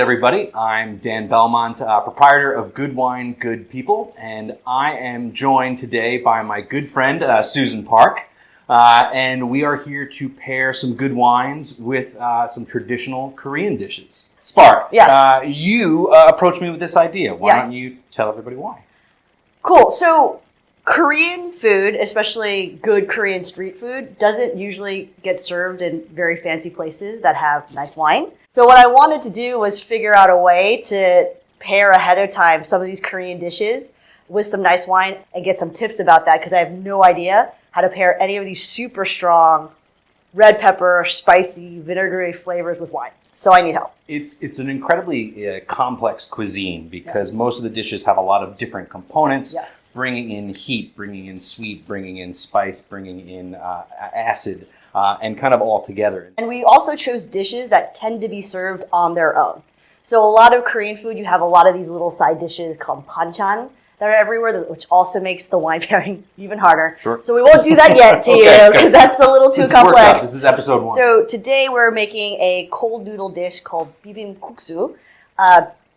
everybody. I'm Dan Belmont, proprietor of Good Wine, Good People, and I am joined today by my good friend, Susan Park, and we are here to pair some good wines with some traditional Korean dishes. Spark, yes. You approached me with this idea. Why Yes. don't you tell everybody why? Cool. So Korean food, especially good Korean street food, doesn't usually get served in very fancy places that have nice wine. So what I wanted to do was figure out a way to pair ahead of time some of these Korean dishes with some nice wine and get some tips about that because I have no idea how to pair any of these super strong red pepper, spicy, vinegary flavors with wine. So I need help. It's an incredibly complex cuisine because most of the dishes have a lot of different components, bringing in heat, bringing in sweet, bringing in spice, bringing in acid, and kind of all together. And we also chose dishes that tend to be served on their own. So a lot of Korean food, you have a lot of these little side dishes called banchan that are everywhere, which also makes the wine pairing even harder. Sure. So we won't do that yet to you because that's a little too complex. This is episode 1. So today we're making a cold noodle dish called Bibim Guksu.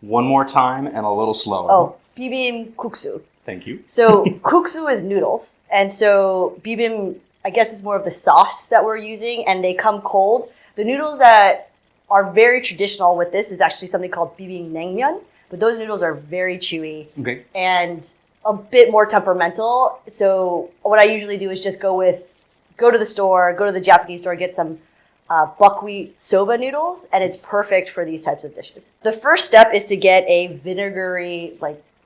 One more time and a little slower. Oh, Bibim Guksu. Thank you. So guksu is noodles. And so bibim, I guess, is more of the sauce that we're using, and they come cold. The noodles that are very traditional with this is actually something called bibim naengmyeon. But those noodles are very chewy and a bit more temperamental. So what I usually do is just go to the store, go to the Japanese store, get some buckwheat soba noodles, and it's perfect for these types of dishes. The first step is to get a vinegary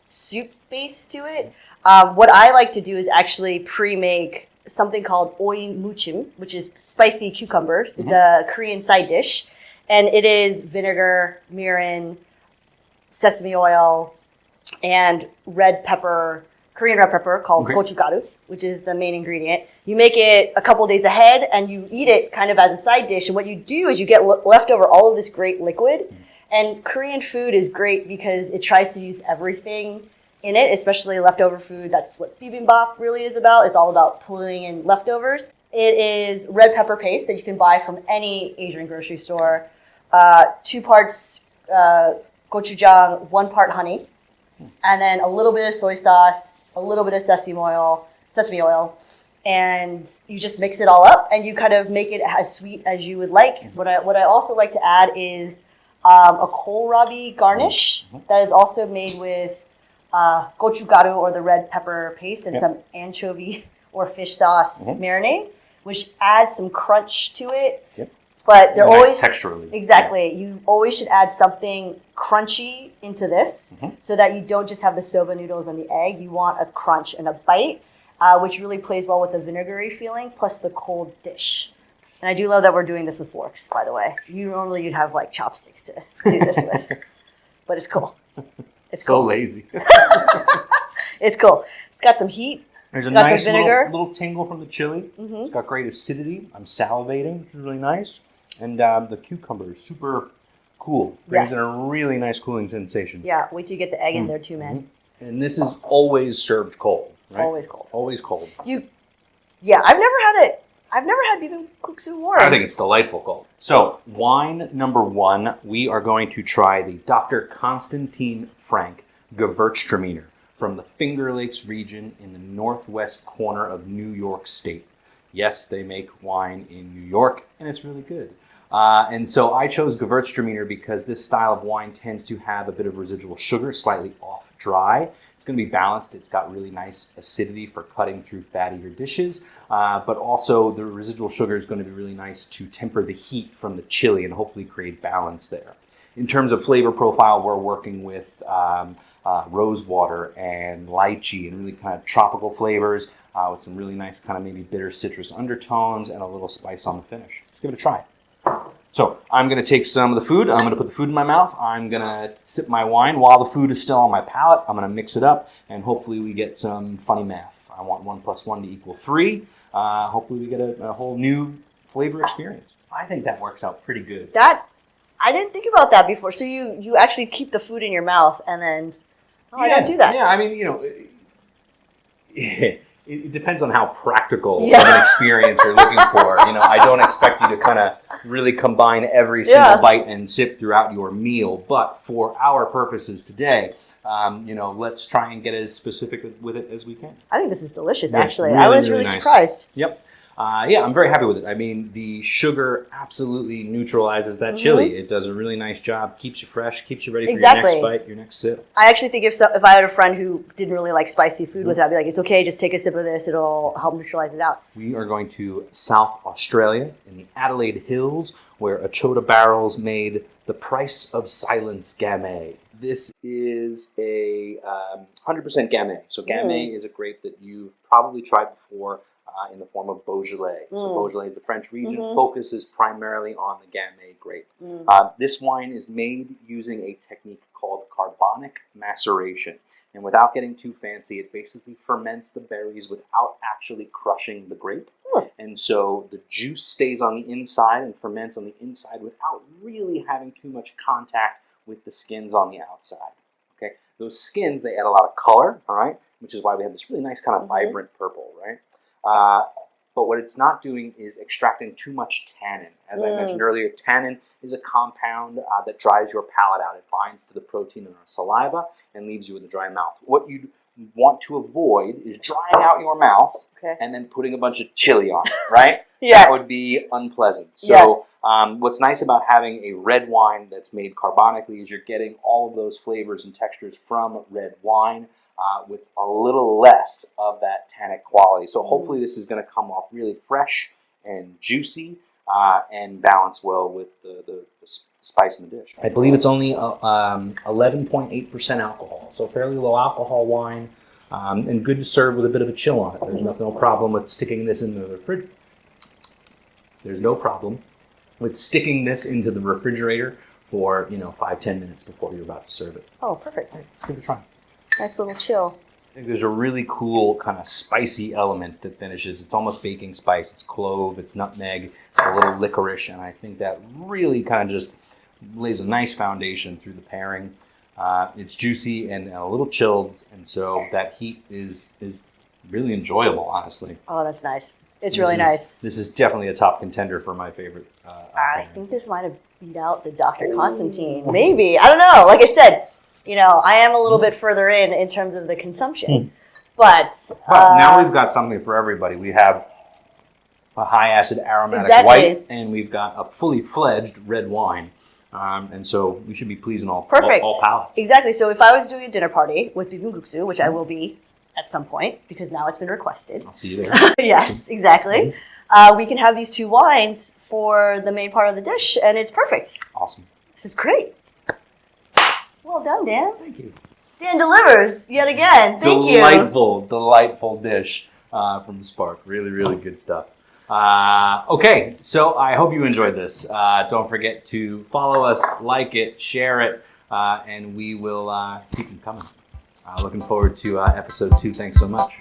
soup base to it. What I like to do is actually pre-make something called oi muchim, which is spicy cucumbers. It's a Korean side dish, and it is vinegar, mirin, sesame oil, and red pepper, Korean red pepper called gochugaru, which is the main ingredient. You make it a couple days ahead and you eat it kind of as a side dish. And what you do is you get left over all of this great liquid. And Korean food is great because it tries to use everything in it, especially leftover food. That's what bibimbap really is about. It's all about pulling in leftovers. It is red pepper paste that you can buy from any Asian grocery store. 2 parts gochujang, 1 part honey, and then a little bit of soy sauce, a little bit of sesame oil, and you just mix it all up and you kind of make it as sweet as you would like. What I also like to add is a kohlrabi garnish that is also made with gochugaru, or the red pepper paste, and some anchovy or fish sauce marinade, which adds some crunch to it. But they're always texturally. Exactly. You always should add something crunchy into this so that you don't just have the soba noodles and the egg. You want a crunch and a bite, which really plays well with the vinegary feeling plus the cold dish. And I do love that we're doing this with forks, by the way. Normally you'd have chopsticks to do this with, but it's cool. It's so cool. Lazy. It's cool. It's got some heat. There's a nice little tingle from the chili. It's got great acidity. I'm salivating, which is really nice. And the cucumber is super cool. Brings in a really nice cooling sensation. Yeah, wait till you get the egg in there too, man. And this is always served cold, right? Always cold. Always cold. Yeah, I've never had it. I've never had bibimguksu warm. I think it's delightful cold. So, wine number 1, we are going to try the Dr. Konstantin Frank Gewurztraminer from the Finger Lakes region in the northwest corner of New York State. Yes, they make wine in New York, and it's really good. And so I chose Gewurztraminer because this style of wine tends to have a bit of residual sugar, slightly off dry. It's going to be balanced. It's got really nice acidity for cutting through fattier dishes, but also the residual sugar is going to be really nice to temper the heat from the chili and hopefully create balance there. In terms of flavor profile, we're working with rose water and lychee and really kind of tropical flavors with some really nice kind of maybe bitter citrus undertones and a little spice on the finish. Let's give it a try. So I'm going to take some of the food. I'm going to put the food in my mouth. I'm going to sip my wine while the food is still on my palate. I'm going to mix it up, and hopefully we get some funny math. I want 1 + 1 to equal 3. Hopefully we get a whole new flavor experience. I think that works out pretty good. I didn't think about that before. So you actually keep the food in your mouth and then I don't do that. Yeah, I mean, it depends on how practical of an experience you're looking for. I don't expect you to kind of really combine every single bite and sip throughout your meal. But for our purposes today, let's try and get as specific with it as we can. I think this is delicious, Yeah, actually. really, I was really really nice. surprised. Yep. I'm very happy with it. I mean, the sugar absolutely neutralizes that chili. It does a really nice job. Keeps you fresh. Keeps you ready for your next bite, your next sip. I actually think if I had a friend who didn't really like spicy food with it, I'd be like, it's okay, just take a sip of this. It'll help neutralize it out. We are going to South Australia in the Adelaide Hills, where Ochota barrels made the price of silence Gamay. This is a 100% Gamay. So Gamay is a grape that you've probably tried before. In the form of Beaujolais. So Beaujolais is the French region, focuses primarily on the Gamay grape. This wine is made using a technique called carbonic maceration. And without getting too fancy, it basically ferments the berries without actually crushing the grape. And so the juice stays on the inside and ferments on the inside without really having too much contact with the skins on the outside. Okay, those skins, they add a lot of color, all right, which is why we have this really nice kind of vibrant purple, right? But what it's not doing is extracting too much tannin. As I mentioned earlier, tannin is a compound that dries your palate out. It binds to the protein in our saliva and leaves you with a dry mouth. What you want to avoid is drying out your mouth and then putting a bunch of chili on it, right? That would be unpleasant. So what's nice about having a red wine that's made carbonically is you're getting all of those flavors and textures from red wine. With a little less of that tannic quality. So hopefully this is going to come off really fresh and juicy and balance well with the spice in the dish. I believe it's only 11.8% alcohol, so fairly low alcohol wine and good to serve with a bit of a chill on it. There's no problem with sticking this into the fridge. There's no problem with sticking this into the refrigerator for 5-10 minutes before you're about to serve it. Oh, perfect. Right, let's give it a try. Nice little chill. I think there's a really cool kind of spicy element that finishes. It's almost baking spice. It's clove, it's nutmeg, it's a little licorice, and I think that really kind of just lays a nice foundation through the pairing. It's juicy and a little chilled, and so that heat is really enjoyable, honestly. Oh, that's nice. It's really nice. This is definitely a top contender for my favorite. I think this might have beat out the Dr. Konstantin. Maybe. I don't know. Like I said, I am a little bit further in terms of the consumption. But now we've got something for everybody. We have a high acid aromatic white, and we've got a fully fledged red wine. And so we should be pleasing all palates. Exactly. So if I was doing a dinner party with Bibim Guksu, which I will be at some point because now it's been requested. I'll see you there. Yes, exactly. We can have these two wines for the main part of the dish, and it's perfect. Awesome. This is great. Well done, Dan. Thank you. Dan delivers yet again. Thank you. Delightful dish from Spark. Really, really good stuff. Okay, so I hope you enjoyed this. Don't forget to follow us, like it, share it, and we will keep them coming. Looking forward to episode 2. Thanks so much.